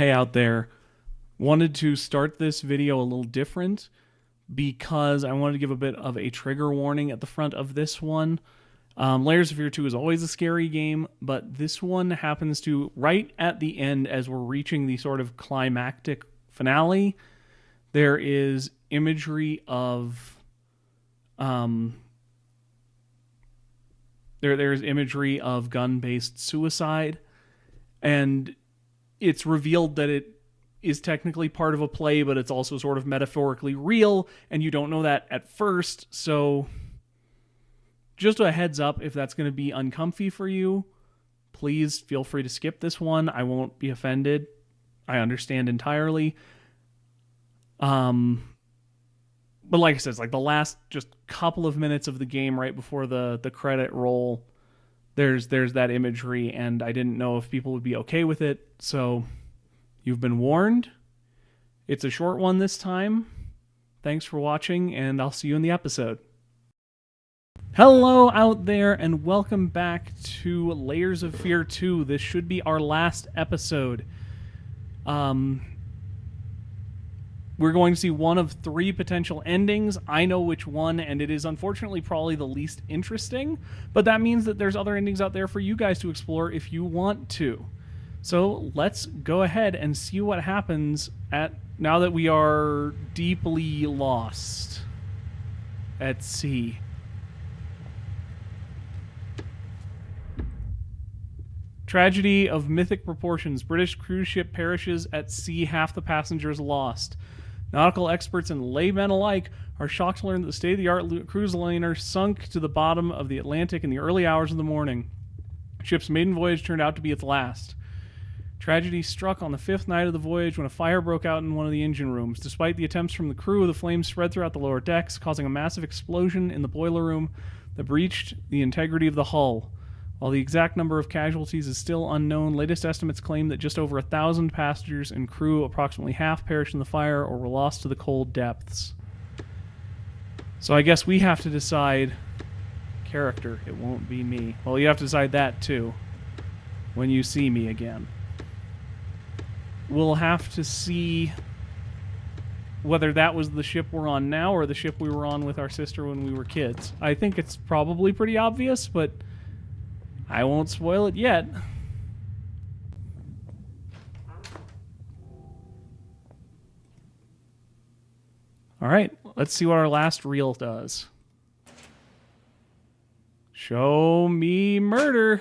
Hey out there, wanted to start this video a little different because I wanted to give a bit of a trigger warning at the front of this one. Layers of Fear 2 is always a scary game, but this one happens to, right at the end as we're reaching the sort of climactic finale, there is imagery of there's imagery of gun-based suicide, and it's revealed that it is technically part of a play, but it's also sort of metaphorically real, and you don't know that at first. So just a heads up, if that's going to be uncomfy for you, please feel free to skip this one. I won't be offended. I understand entirely. But like I said, it's like the last just couple of minutes of the game right before the credit roll, there's that imagery, and I didn't know if people would be okay with it, so you've been warned. It's a short one this time. Thanks for watching, and I'll see you in the episode. Hello out there, and welcome back to Layers of Fear 2. This should be our last episode. We're going to see one of three potential endings. I know which one, and it is unfortunately probably the least interesting, but that means that there's other endings out there for you guys to explore if you want to. So let's go ahead and see what happens now that we are deeply lost at sea. Tragedy of mythic proportions. British cruise ship perishes at sea, half the passengers lost. Nautical experts and laymen alike are shocked to learn that the state-of-the-art cruise liner sunk to the bottom of the Atlantic in the early hours of the morning. Ship's maiden voyage turned out to be its last. Tragedy struck on the fifth night of the voyage when a fire broke out in one of the engine rooms. Despite the attempts from the crew, the flames spread throughout the lower decks, causing a massive explosion in the boiler room that breached the integrity of the hull. While the exact number of casualties is still unknown, latest estimates claim that just over 1,000 passengers and crew, approximately half, perished in the fire or were lost to the cold depths. So I guess we have to decide character. It won't be me. Well, you have to decide that too when you see me again. We'll have to see whether that was the ship we're on now or the ship we were on with our sister when we were kids. I think it's probably pretty obvious, but I won't spoil it yet. Alright, let's see what our last reel does. Show me murder.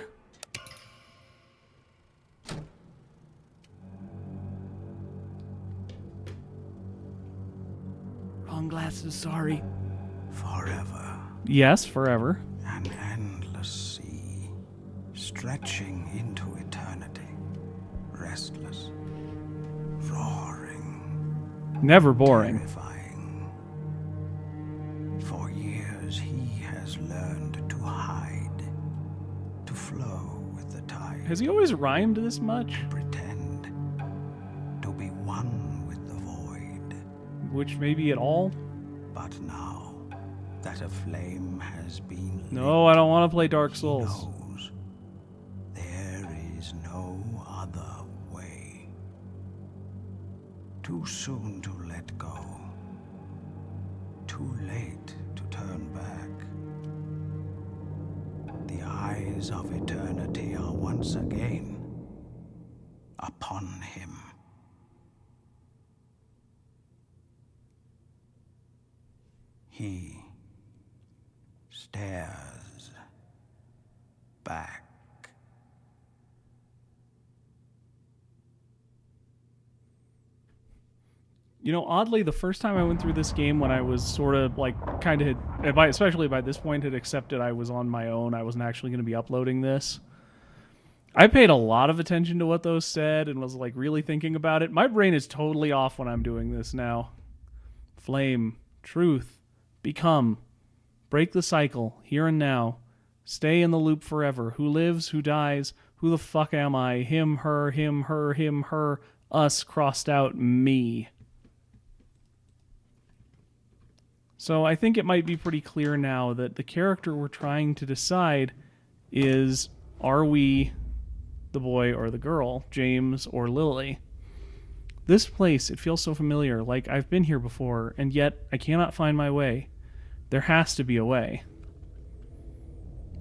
Wrong glasses, sorry. Forever. Yes, forever. An endless sea, stretching into eternity. Restless, roaring, Never boring. terrifying. For years he has learned to hide, to flow with the tide. Has he always rhymed this much? Pretend to be one with the void. Which maybe at all? But now that a flame has been No, I don't want to play Dark lit, he Souls. knows there is no other way. Too soon to let go. Too late to turn back. The eyes of eternity are once again upon him. He stares back. You know, oddly, the first time I went through this game when I was sort of like kind of especially by this point had accepted I was on my own, I wasn't actually going to be uploading this. I paid a lot of attention to what those said and was like really thinking about it. My brain is totally off when I'm doing this now. Flame, truth, become, break the cycle, here and now, stay in the loop forever. Who lives, who dies, who the fuck am I? Him, her, him, her, him, her, us, crossed out, me. So I think it might be pretty clear now that the character we're trying to decide is, are we the boy or the girl, James or Lily? This place, it feels so familiar, like I've been here before, and yet I cannot find my way. There has to be a way.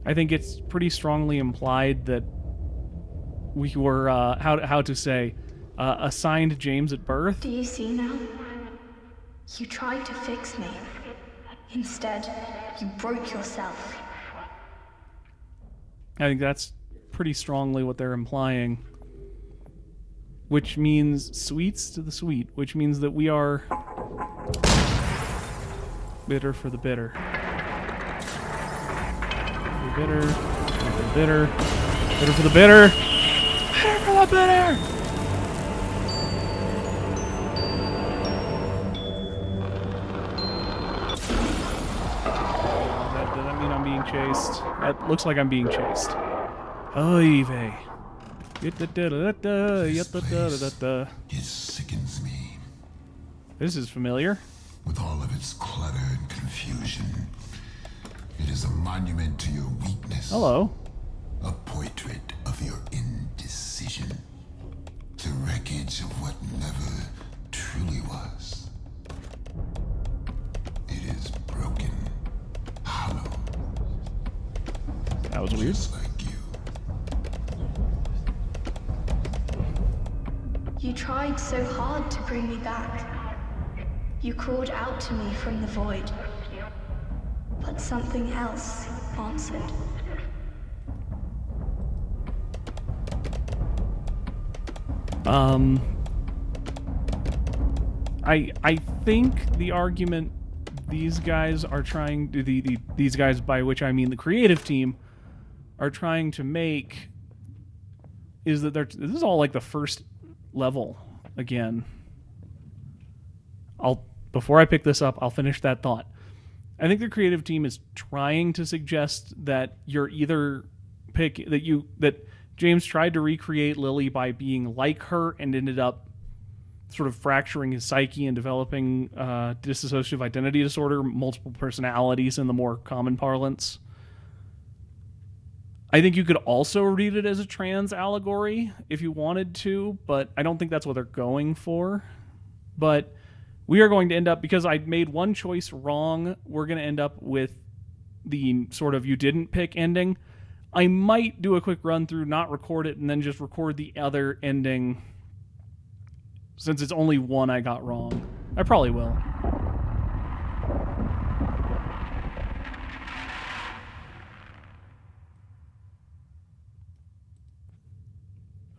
I think it's pretty strongly implied that we were, how to say, assigned James at birth. Do you see now? You tried to fix me. Instead, you broke yourself. I think that's pretty strongly what they're implying. Which means sweets to the sweet, which means that we are bitter for the bitter. Bitter for the bitter. Bitter for the bitter. Bitter for the bitter! Does that mean I'm being chased? That looks like I'm being chased. Oy vey. It sickens me. This is familiar. With all of its clutter and confusion, it is a monument to your weakness. Hello. A portrait of your indecision. The wreckage of what never truly was. It is broken, hollow. That was weird. Just like you. You tried so hard to bring me back. You called out to me from the void. But something else answered. I think the argument these guys are trying to these guys, by which I mean the creative team, are trying to make is that this is all like the first level again. Before I pick this up, I'll finish that thought. I think the creative team is trying to suggest that you're either that James tried to recreate Lily by being like her and ended up sort of fracturing his psyche and developing dissociative identity disorder, multiple personalities in the more common parlance. I think you could also read it as a trans allegory if you wanted to, but I don't think that's what they're going for. But we are going to end up, because I made one choice wrong, we're going to end up with the sort of you didn't pick ending. I might do a quick run through, not record it, and then just record the other ending, since it's only one I got wrong. I probably will.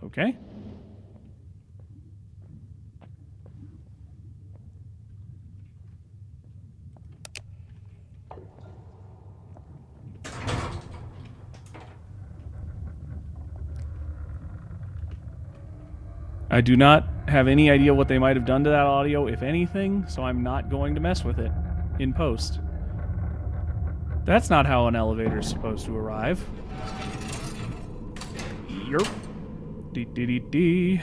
Okay. I do not have any idea what they might have done to that audio, if anything, so I'm not going to mess with it in post. That's not how an elevator is supposed to arrive. Yerp. Dee.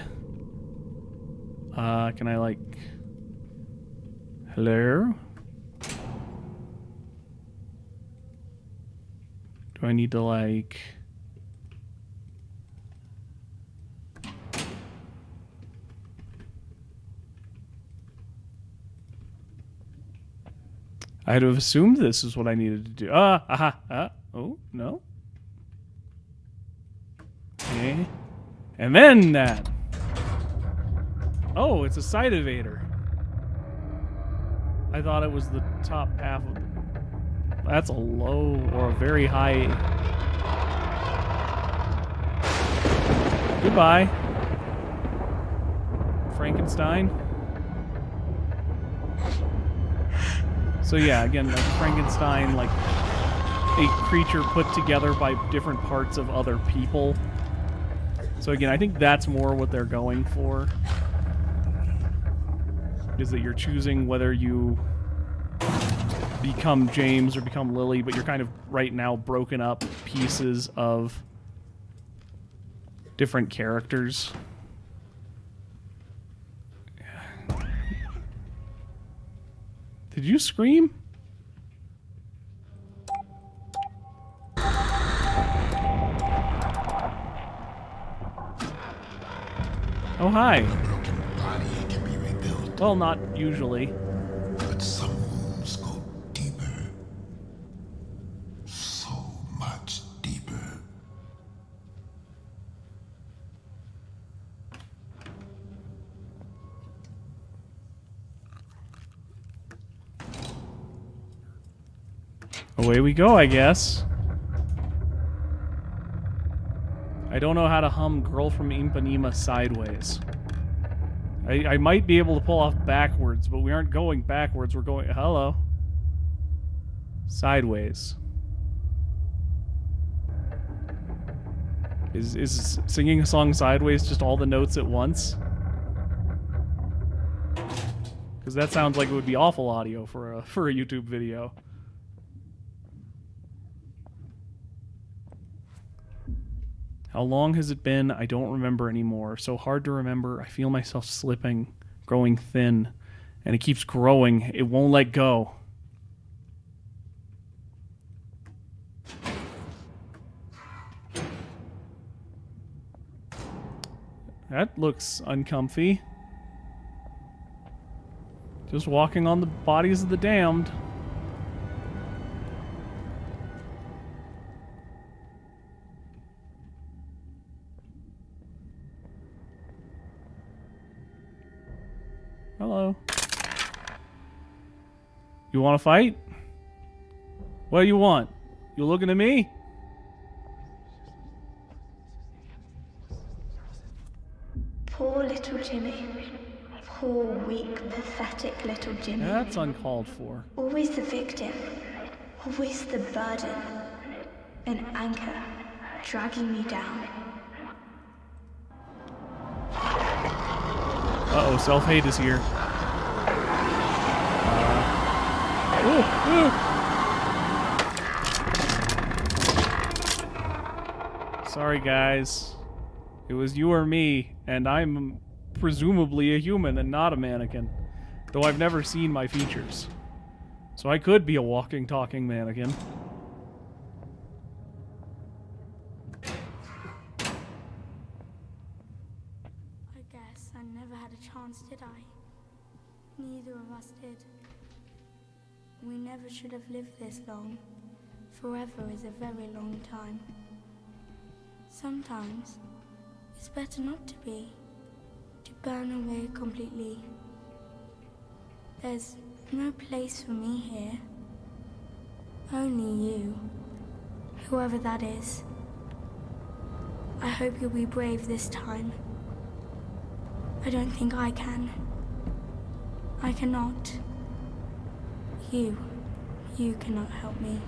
Can I, like... Hello? Do I need to, like... I'd have assumed this is what I needed to do. Oh, no. Okay. And then that. Oh, it's a side evader. I thought it was the top half of it. That's a low or a very high. Goodbye, Frankenstein. So yeah, again, like Frankenstein, like a creature put together by different parts of other people. So again, I think that's more what they're going for. Is that you're choosing whether you become James or become Lily, but you're kind of right now broken up pieces of different characters. Did you scream? Oh, hi. A broken body can Well, not usually. But some wounds go deeper. So much deeper. Away we go, I guess. I don't know how to hum Girl from Ipanema sideways. I might be able to pull off backwards, but we aren't going backwards. We're going... Hello. Sideways. Is singing a song sideways just all the notes at once? Because that sounds like it would be awful audio for a YouTube video. How long has it been? I don't remember anymore. So hard to remember. I feel myself slipping, growing thin, and it keeps growing. It won't let go. That looks uncomfy. Just walking on the bodies of the damned. Hello. You want to fight? What do you want? You looking at me? Poor little Jimmy. Poor, weak, pathetic little Jimmy. That's uncalled for. Always the victim. Always the burden. An anchor dragging me down. Uh-oh, self-hate is here. Sorry, guys. It was you or me, and I'm presumably a human and not a mannequin. Though I've never seen my features. So I could be a walking, talking mannequin. I guess I never had a chance, did I? Neither of us did. We never should have lived this long. Forever is a very long time. Sometimes, it's better not to be. To burn away completely. There's no place for me here. Only you. Whoever that is. I hope you'll be brave this time. I don't think I can. I cannot. You cannot help me.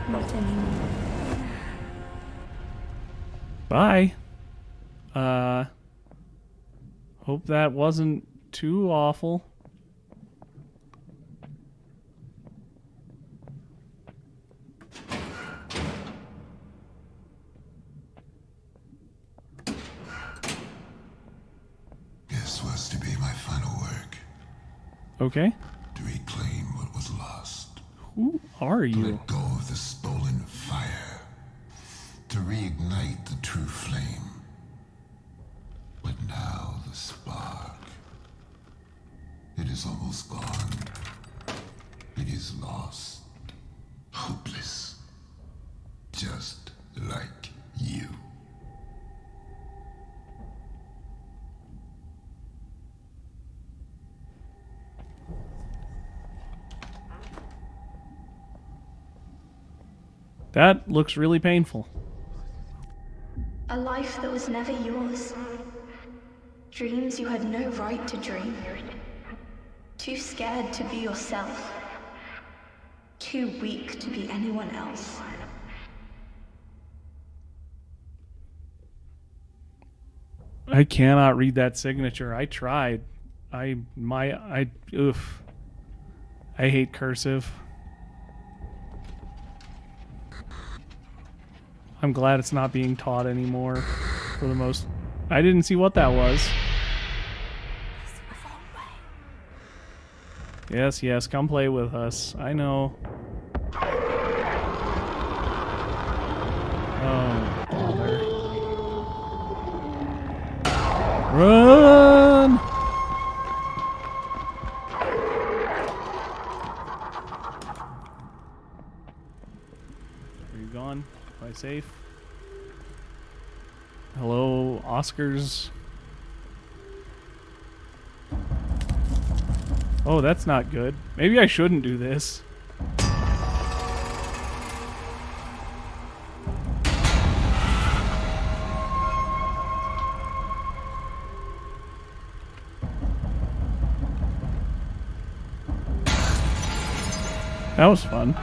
Not anymore. Bye. Hope that wasn't too awful. This was to be my final work. Okay. To reclaim what was lost. Who are you? Let go of the stolen fire. To reignite the true flame. But now the spark. It is almost gone. It is lost. Hopeless. Just like you. That looks really painful. A life that was never yours. Dreams you had no right to dream. Too scared to be yourself. Too weak to be anyone else. I cannot read that signature. I tried. I hate cursive. I'm glad it's not being taught anymore for the most... I didn't see what that was. Yes, come play with us. I know. Oh, bother. Run! safe. Hello, Oscars. Oh, that's not good. Maybe I shouldn't do this. That was fun.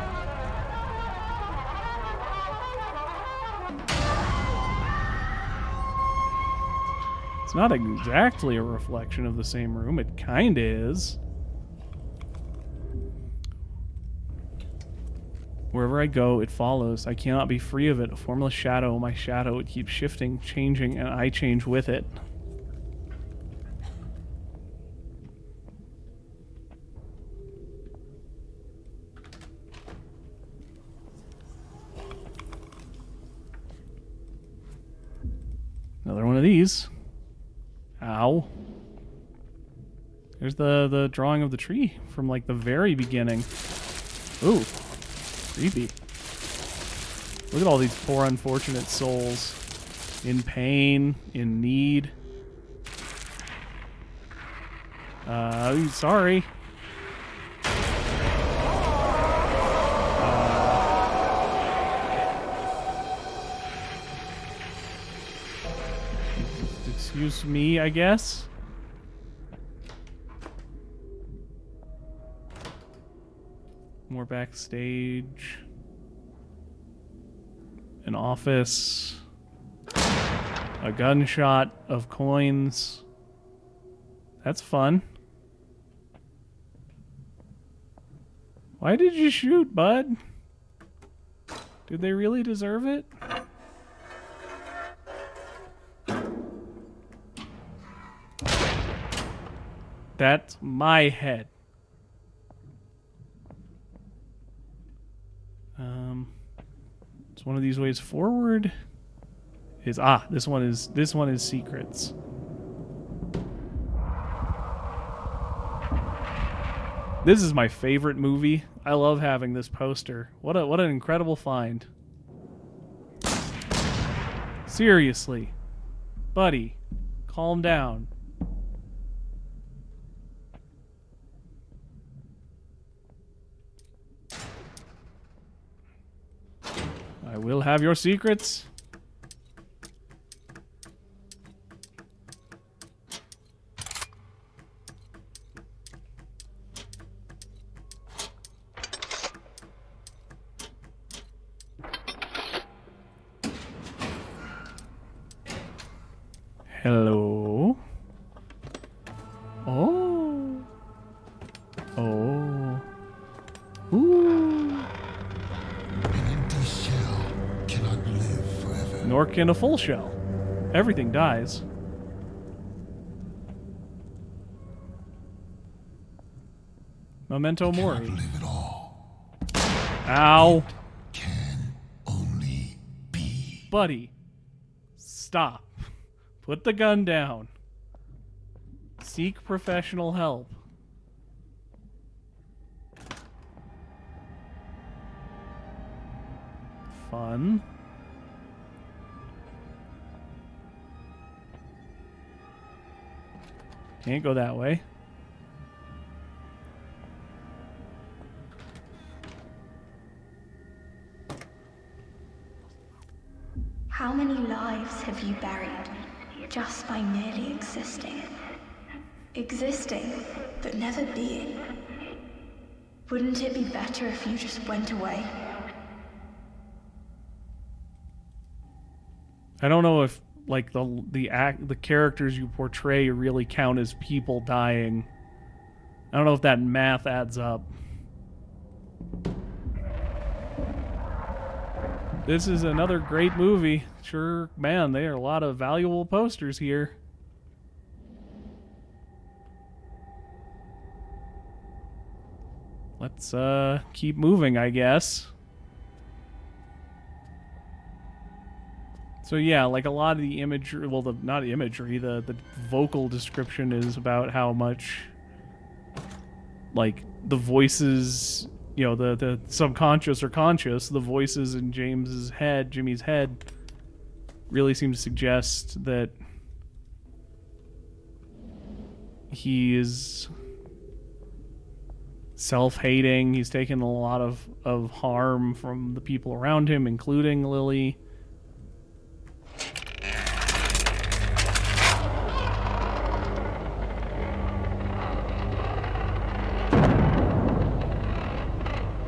It's not exactly a reflection of the same room. It kinda is. Wherever I go, it follows. I cannot be free of it. A formless shadow, my shadow, it keeps shifting, changing, and I change with it. Another one of these. Ow. There's the drawing of the tree from like the very beginning. Ooh. Creepy. Look at all these poor unfortunate souls. In pain, in need. Sorry. Excuse me, I guess. More backstage. An office. A gunshot of coins. That's fun. Why did you shoot, bud? Did they really deserve it? That's my head. It's one of these ways forward. This one is secrets. This is my favorite movie. I love having this poster. What an incredible find. Seriously. Buddy, calm down. I will have your secrets. Hello. Oh. Oh. Ooh. An empty shell cannot live forever. Nor can a full shell. Everything dies. Memento Mori. Cannot live at all. Ow. Can only be. Buddy. Stop. Put the gun down. Seek professional help. Fun. Can't go that way. How many lives have you buried just by merely existing? Existing, but never being. Wouldn't it be better if you just went away? I don't know if like the characters you portray really count as people dying. I don't know if that math adds up. This is another great movie. Sure, man, there are a lot of valuable posters here. Let's keep moving, I guess. So yeah, like a lot of the imagery, well, not imagery, the vocal description is about how much, like, the voices, the subconscious or conscious, the voices in Jimmy's head, really seem to suggest that he is self-hating. He's taken a lot of harm from the people around him, including Lily.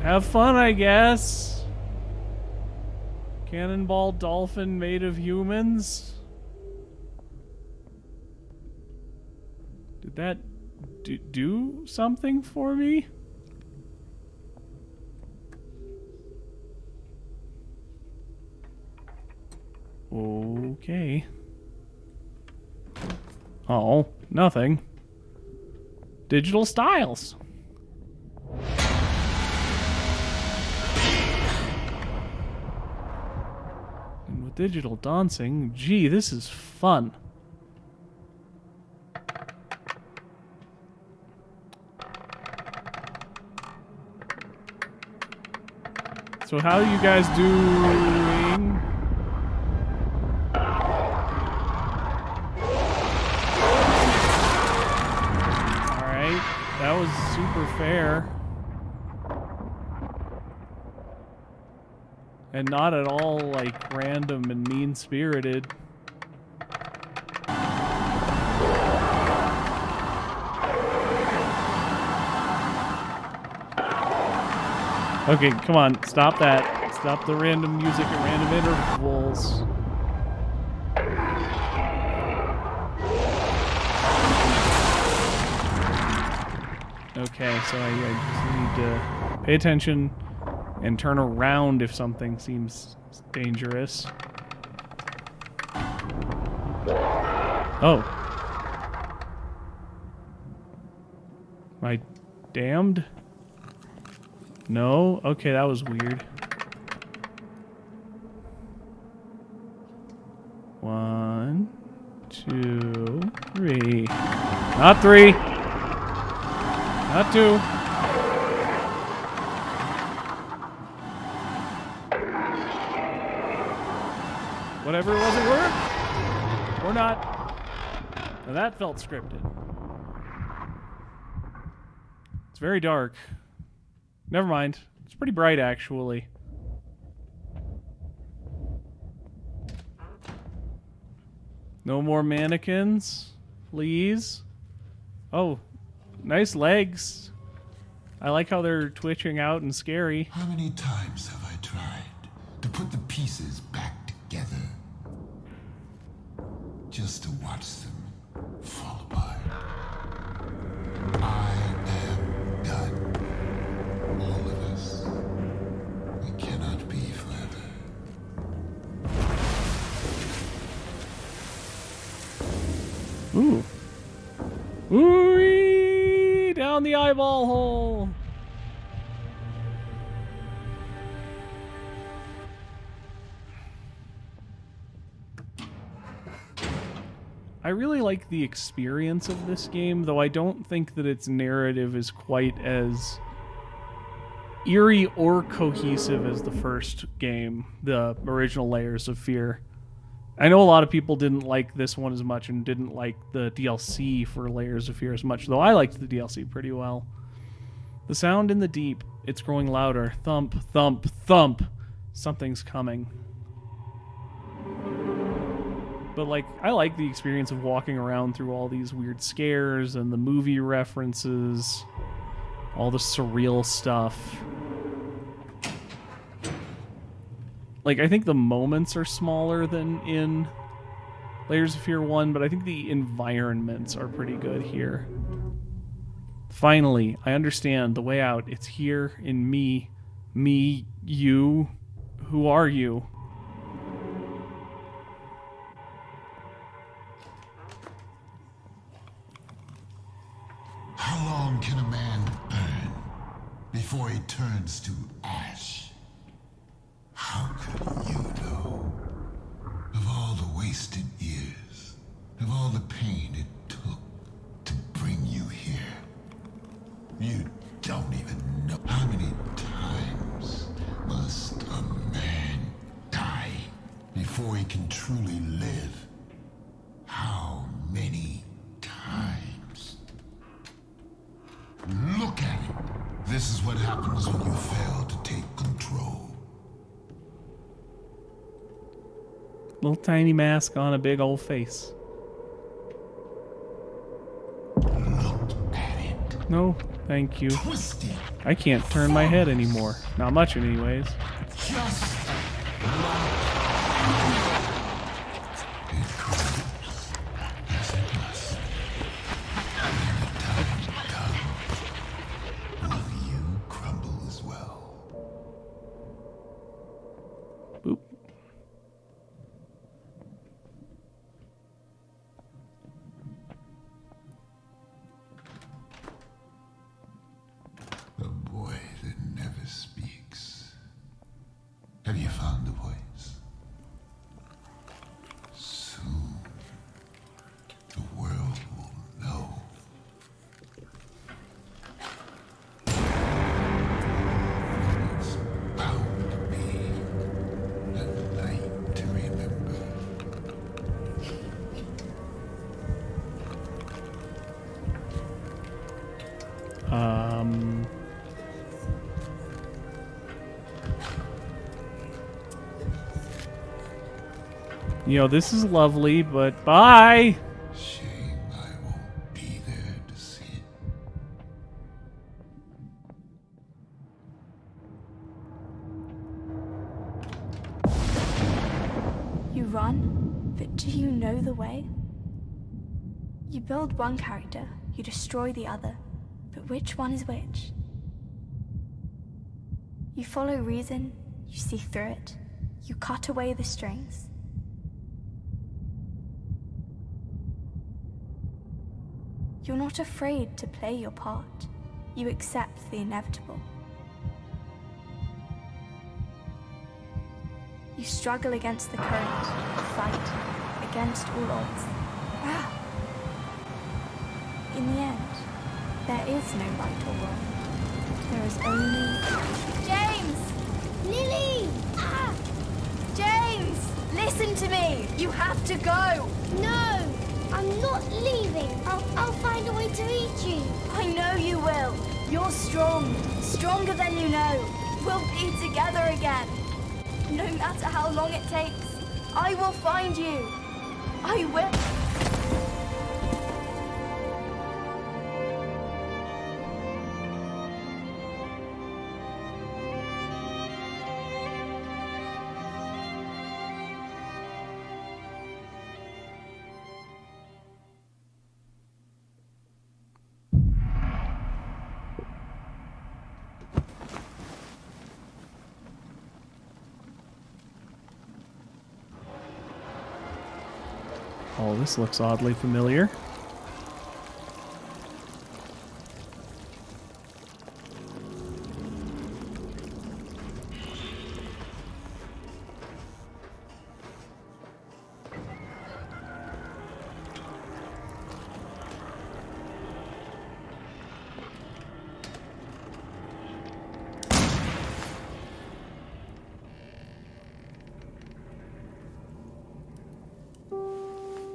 Have fun, I guess. Cannonball dolphin made of humans. Did that do something for me? Okay. Oh, nothing. Digital styles. And with digital dancing, gee, this is fun. So how are you guys doing? Alright, that was super fair. And not at all, like, random and mean-spirited. Okay, come on, stop that. Stop the random music at random intervals. Okay, so I just need to pay attention and turn around if something seems dangerous. Oh. Am I damned? No? Okay, that was weird. 1, 2, 3. Not 3. Not 2. Whatever it was, it worked. Or not. Now that felt scripted. It's very dark. Never mind. It's pretty bright, actually. No more mannequins, please. Oh, nice legs. I like how they're twitching out and scary. How many times have I tried to put the pieces back together? Just to watch them fall apart. I am done. All of us. We cannot be forever. Ooh. Ooh-wee! Down the eyeball hole. I really like the experience of this game, though I don't think that its narrative is quite as eerie or cohesive as the first game, the original Layers of Fear. I know a lot of people didn't like this one as much and didn't like the DLC for Layers of Fear as much, though I liked the DLC pretty well. The sound in the deep, it's growing louder. Thump, thump, thump. Something's coming. But, like, I like the experience of walking around through all these weird scares and the movie references, all the surreal stuff. Like, I think the moments are smaller than in Layers of Fear 1, but I think the environments are pretty good here. Finally, I understand the way out. It's here in me. Me, you. Who are you? How long can a man burn before he turns to ash? How could you know? Of all the wasted years, of all the pain it took to bring you here. You don't even know how many times I can truly live. How many times? Look at it. This is what happens when you fail to take control. Little tiny mask on a big old face. Look at it. No, thank you. Twist it. I can't turn my head anymore. Not much, anyways. Just it crumbles as it must. When the time comes, will you crumble as well? Boop. The boy that never speaks. Have you found the voice? Soon, the world will know. It's bound to be a night to remember. You know, this is lovely, but bye! Shame I won't be there to see it. You run, but do you know the way? You build one character, you destroy the other, but which one is which? You follow reason, you see through it, you cut away the strings. You're not afraid to play your part. You accept the inevitable. You struggle against the current, fight against all odds. Wow. In the end, there is no right or wrong. There is only... James! Lily! Ah! James! Listen to me! You have to go! No! I'm not leaving. I'll find a way to reach you. I know you will. You're strong. Stronger than you know. We'll be together again. No matter how long it takes, I will find you. I will. Oh, this looks oddly familiar.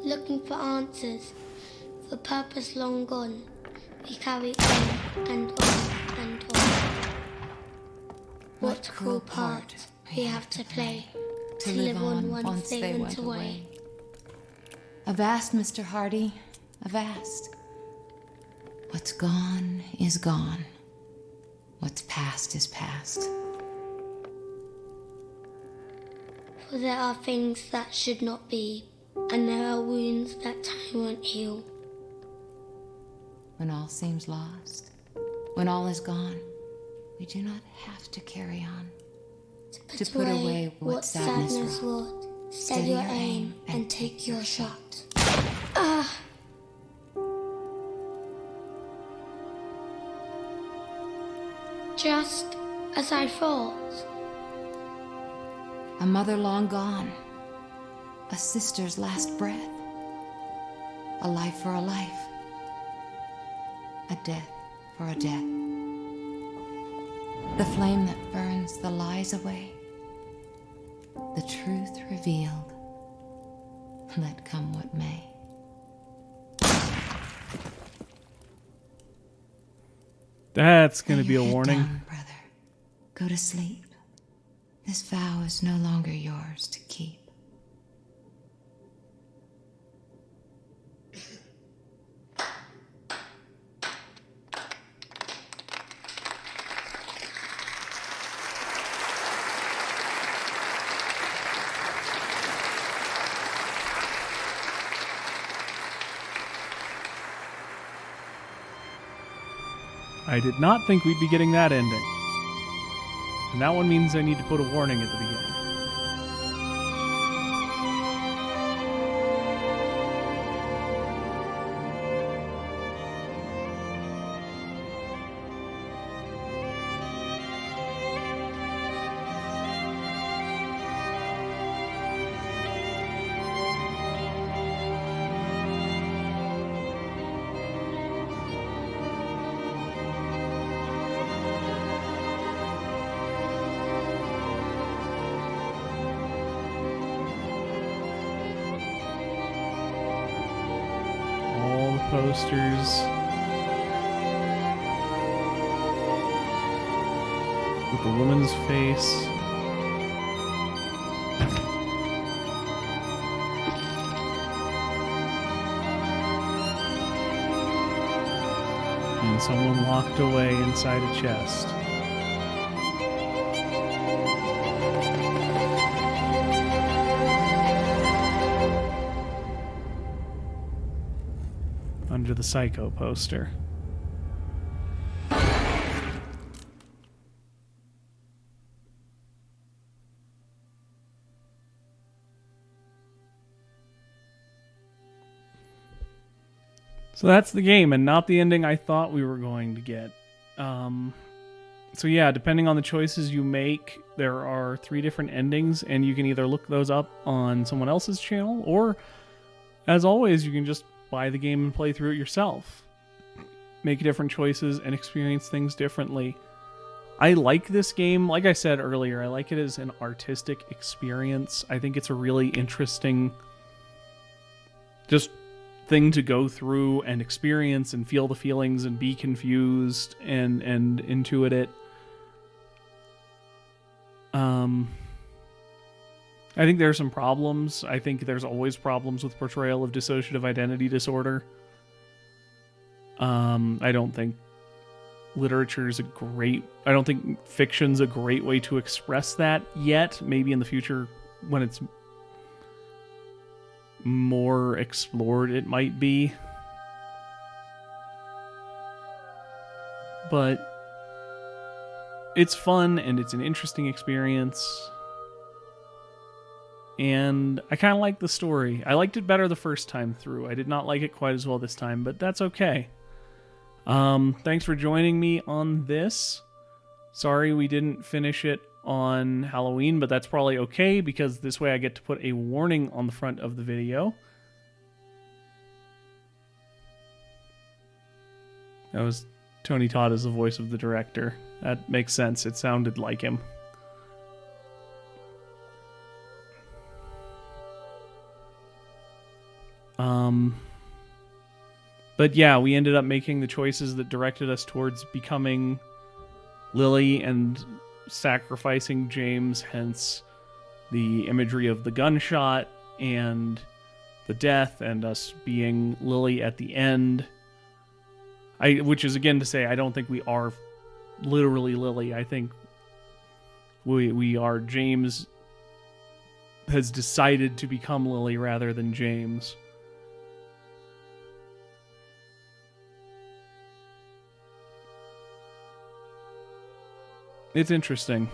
Looking for answers, for purpose long gone, we carry on and on and on. What cruel part we have to play to live on once they went away. Avast, Mr. Hardy, avast. What's gone is gone. What's past is past. For there are things that should not be, and there are wounds that time won't heal. When all seems lost, when all is gone, we do not have to carry on. To put away what sadness wrought, steady your aim and take your shot. Just as I thought. A mother long gone, a sister's last breath, a life for a life, a death for a death. The flame that burns the lies away, the truth revealed let come what may. That's going Lay to be a your head warning. down, brother. Go to sleep. This vow is no longer yours to keep. I did not think we'd be getting that ending. And that one means I need to put a warning at the beginning. Posters with the woman's face. And someone locked away inside a chest. Under the Psycho poster. So that's the game, and not the ending I thought we were going to get. So yeah, depending on the choices you make, there are 3 different endings, and you can either look those up on someone else's channel, or, as always, you can just buy the game and play through it yourself. Make different choices and experience things differently. I like this game. Like I said earlier, I like it as an artistic experience. I think it's a really interesting just thing to go through and experience and feel the feelings and be confused and intuit it. I think there are some problems. I think there's always problems with portrayal of dissociative identity disorder. I don't think I don't think fiction's a great way to express that yet. Maybe in the future, when it's more explored, it might be. But it's fun and it's an interesting experience. And I kind of like the story. I liked it better the first time through. I did not like it quite as well this time, but that's okay. Thanks for joining me on this. Sorry we didn't finish it on Halloween, but that's probably okay because this way I get to put a warning on the front of the video. That was Tony Todd as the voice of the director. That makes sense. It sounded like him. But yeah, we ended up making the choices that directed us towards becoming Lily and sacrificing James, hence the imagery of the gunshot and the death and us being Lily at the end. Which is again to say, I don't think we are literally Lily. I think we are James has decided to become Lily rather than James. It's interesting.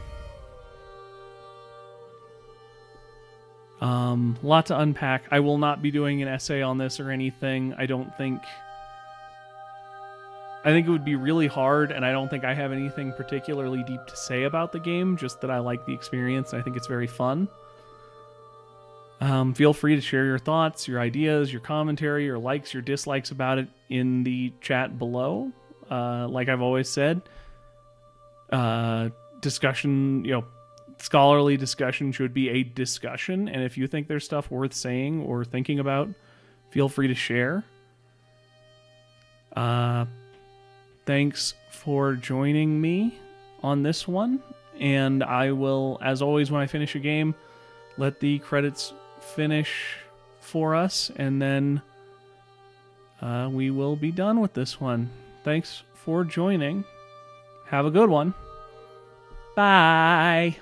Lot to unpack. I will not be doing an essay on this or anything. I think it would be really hard, and I don't think I have anything particularly deep to say about the game, just that I like the experience, and I think it's very fun. Feel free to share your thoughts, your ideas, your commentary, your likes, your dislikes about it in the chat below. Like I've always said, discussion, scholarly discussion should be a discussion, and if you think there's stuff worth saying or thinking about, feel free to share. Thanks for joining me on this one, and I will, as always, when I finish a game, let the credits finish for us, and then we will be done with this one. Thanks for joining. Have a good one. Bye.